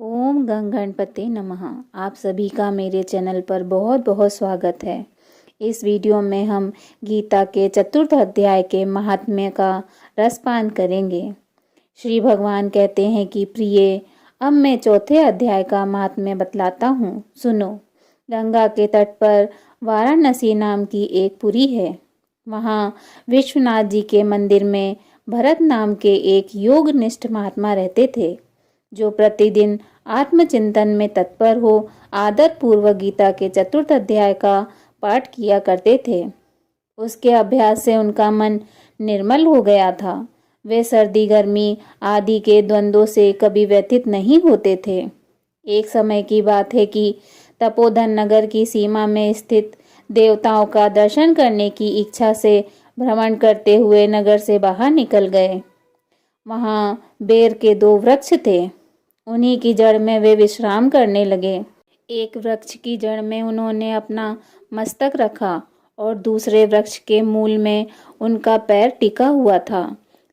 ओम गंग गणपति नमः। आप सभी का मेरे चैनल पर बहुत बहुत स्वागत है। इस वीडियो में हम गीता के चतुर्थ अध्याय के महात्म्य का रसपान करेंगे। श्री भगवान कहते हैं कि प्रिय, अब मैं चौथे अध्याय का महात्म्य बतलाता हूँ, सुनो। गंगा के तट पर वाराणसी नाम की एक पुरी है। वहाँ विश्वनाथ जी के मंदिर में भरत नाम के एक योगनिष्ठ महात्मा रहते थे, जो प्रतिदिन आत्मचिंतन में तत्पर हो आदर पूर्वक गीता के चतुर्थ अध्याय का पाठ किया करते थे। उसके अभ्यास से उनका मन निर्मल हो गया था। वे सर्दी गर्मी आदि के द्वंद्वों से कभी व्यथित नहीं होते थे। एक समय की बात है कि तपोधन नगर की सीमा में स्थित देवताओं का दर्शन करने की इच्छा से भ्रमण करते हुए नगर से बाहर निकल गए। वहाँ बेर के 2 वृक्ष थे। उन्हीं की जड़ में वे विश्राम करने लगे। एक वृक्ष की जड़ में उन्होंने अपना मस्तक रखा और दूसरे वृक्ष के मूल में उनका पैर टिका हुआ था।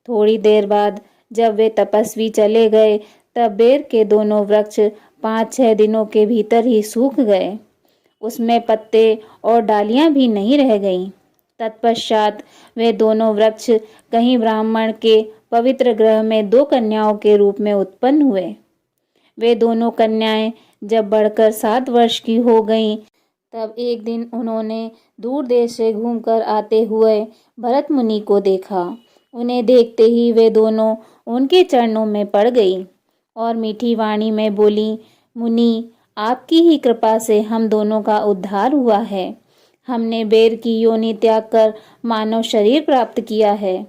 थोड़ी देर बाद जब वे तपस्वी चले गए, तब बेर के दोनों वृक्ष 5-6 दिनों के भीतर ही सूख गए। उसमें पत्ते और डालियां भी नहीं रह गईं। तत्पश्चात वे दोनों वृक्ष कहीं ब्राह्मण के पवित्र गृह में 2 कन्याओं के रूप में उत्पन्न हुए। वे दोनों कन्याएं जब बढ़कर 7 वर्ष की हो गईं, तब एक दिन उन्होंने दूर देश से घूमकर आते हुए भरत मुनि को देखा। उन्हें देखते ही वे दोनों उनके चरणों में पड़ गईं और मीठी वाणी में बोली, मुनि, आपकी ही कृपा से हम दोनों का उद्धार हुआ है। हमने बेर की योनि त्याग कर मानव शरीर प्राप्त किया है।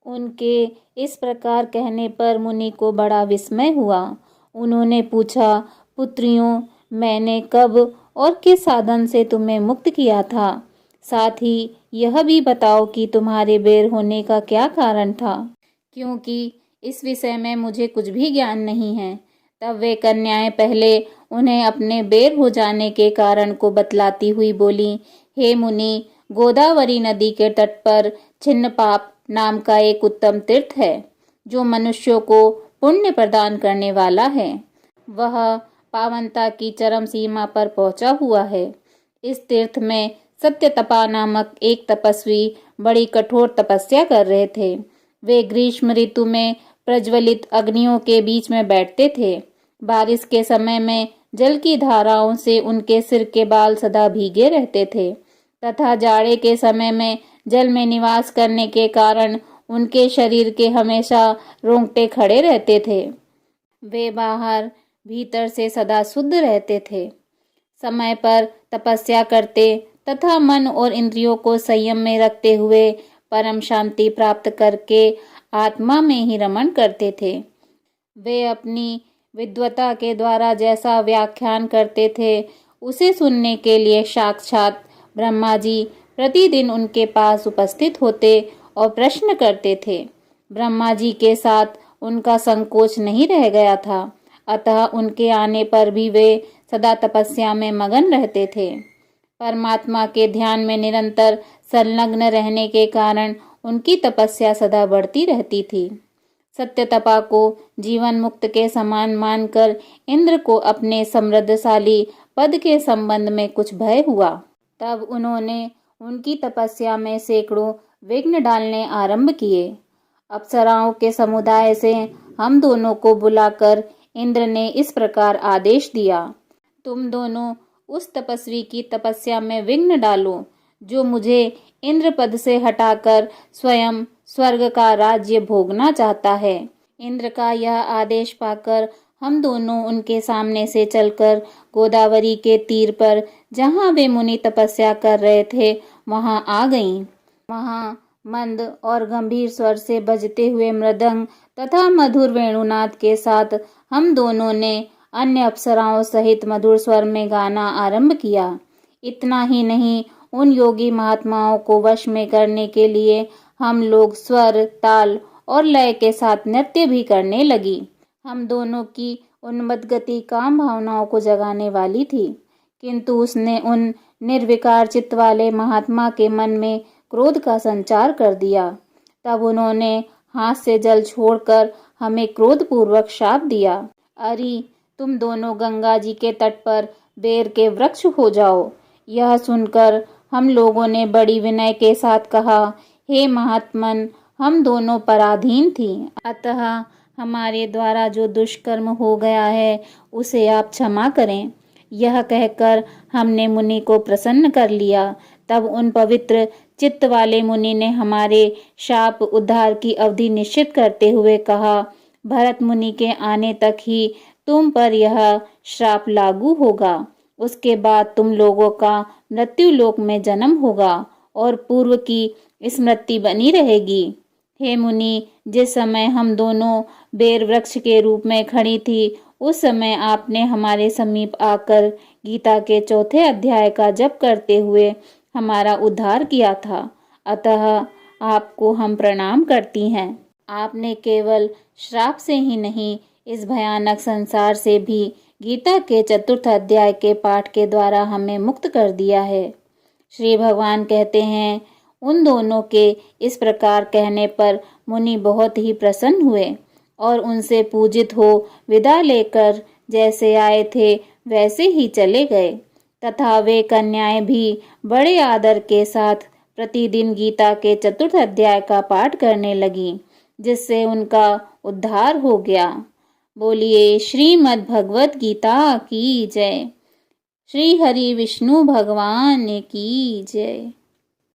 उनके इस प्रकार कहने पर मुनि को बड़ा विस्मय हुआ। उन्होंने पूछा, पुत्रियों, मैंने कब और किस साधन से तुम्हें मुक्त किया था? साथ ही यह भी बताओ कि तुम्हारे बेर होने का क्या कारण था, क्योंकि इस विषय में मुझे कुछ भी ज्ञान नहीं है। तब वे कन्याएं पहले उन्हें अपने बेर हो जाने के कारण को बतलाती हुई बोली, हे मुनि, गोदावरी नदी के तट पर छिन्नपाप नाम का एक उत्तम तीर्थ है, जो मनुष्यों को पुण्य प्रदान करने वाला है। वह पावनता की चरम सीमा पर पहुंचा हुआ है। इस तीर्थ में सत्यतपा नामक एक तपस्वी बड़ी कठोर तपस्या कर रहे थे। वे ग्रीष्म ऋतु में प्रज्वलित अग्नियों के बीच में बैठते थे। बारिश के समय में जल की धाराओं से उनके सिर के बाल सदा भीगे रहते थे तथा जाड़े के समय में जल में निवास करने के कारण उनके शरीर के हमेशा रोंगटे खड़े रहते थे। वे बाहर भीतर से सदा शुद्ध रहते थे। समय पर तपस्या करते तथा मन और इंद्रियों को संयम में रखते हुए परम शांति प्राप्त करके आत्मा में ही रमण करते थे। वे अपनी विद्वता के द्वारा जैसा व्याख्यान करते थे, उसे सुनने के लिए साक्षात ब्रह्मा जी प्रतिदिन उनके पास उपस्थित होते और प्रश्न करते थे। ब्रह्मा जी के साथ उनका संकोच नहीं रह गया था, अतः उनके आने पर भी वे सदा तपस्या में मगन रहते थे। परमात्मा के ध्यान में निरंतर संलग्न रहने के कारण उनकी तपस्या सदा बढ़ती रहती थी। सत्यतपा को जीवन मुक्त के समान मानकर इंद्र को अपने समृद्धशाली पद के संबंध में कुछ भय हुआ। तब उन्होंने उनकी तपस्या में सैकड़ों विघ्न डालने आरंभ किए। अप्सराओं के समुदाय से हम दोनों को बुलाकर इंद्र ने इस प्रकार आदेश दिया, तुम दोनों उस तपस्वी की तपस्या में विघ्न डालो, जो मुझे इंद्र पद से हटाकर स्वयं स्वर्ग का राज्य भोगना चाहता है। इंद्र का यह आदेश पाकर हम दोनों उनके सामने से चलकर गोदावरी के तीर पर, जहाँ वे मुनि तपस्या कर रहे थे, वहाँ आ गईं। वहाँ मंद और गंभीर स्वर से बजते हुए मृदंग तथा मधुर वेणुनाद के साथ हम दोनों ने अन्य अप्सराओं सहित मधुर स्वर में गाना आरंभ किया। इतना ही नहीं, उन योगी महात्माओं को वश में करने के लिए हम लोग स्वर, ताल और लय के साथ नृत्य भी करने लगी। हम दोनों की उन्मत्त गति काम भावनाओं को जगाने वाली थी, किंतु उसने उन निर्विकार चित्त वाले महात्मा के मन में क्रोध का संचार कर दिया। तब उन्होंने हाथ से जल छोड़कर हमें क्रोधपूर्वक शाप दिया, अरे तुम दोनों गंगा जी के तट पर बेर के वृक्ष हो जाओ। यह सुनकर हम लोगों ने बड़ी विनय के साथ कहा, हे महात्मन, हम दोनों पराधीन थी, अतः हमारे द्वारा जो दुष्कर्म हो गया है उसे आप क्षमा करें। यह कहकर हमने मुनि को प्रसन्न कर लिया। तब उन पवित्र चित्त वाले मुनि ने हमारे शाप उद्धार की अवधि निश्चित करते हुए कहा, भरत मुनि के आने तक ही तुम पर यह श्राप लागू होगा। उसके बाद तुम लोगों का मृत्यु लोक में जन्म होगा और पूर्व की स्मृति बनी रहेगी। हे मुनि, जिस समय हम दोनों बेर वृक्ष के रूप में खड़ी थी, उस समय आपने हमारे समीप आकर गीता के 4 अध्याय का जप करते हुए हमारा उद्धार किया था, अतः आपको हम प्रणाम करती हैं। आपने केवल श्राप से ही नहीं, इस भयानक संसार से भी गीता के 4 अध्याय के पाठ के द्वारा हमें मुक्त कर दिया है। श्री भगवान कहते हैं, उन दोनों के इस प्रकार कहने पर मुनि बहुत ही प्रसन्न हुए और उनसे पूजित हो विदा लेकर जैसे आए थे वैसे ही चले गए, तथा वे कन्याएं भी बड़े आदर के साथ प्रतिदिन गीता के 4 अध्याय का पाठ करने लगी, जिससे उनका उद्धार हो गया। बोलिए श्रीमद् भगवत गीता की जय। श्री हरि विष्णु भगवान की जय।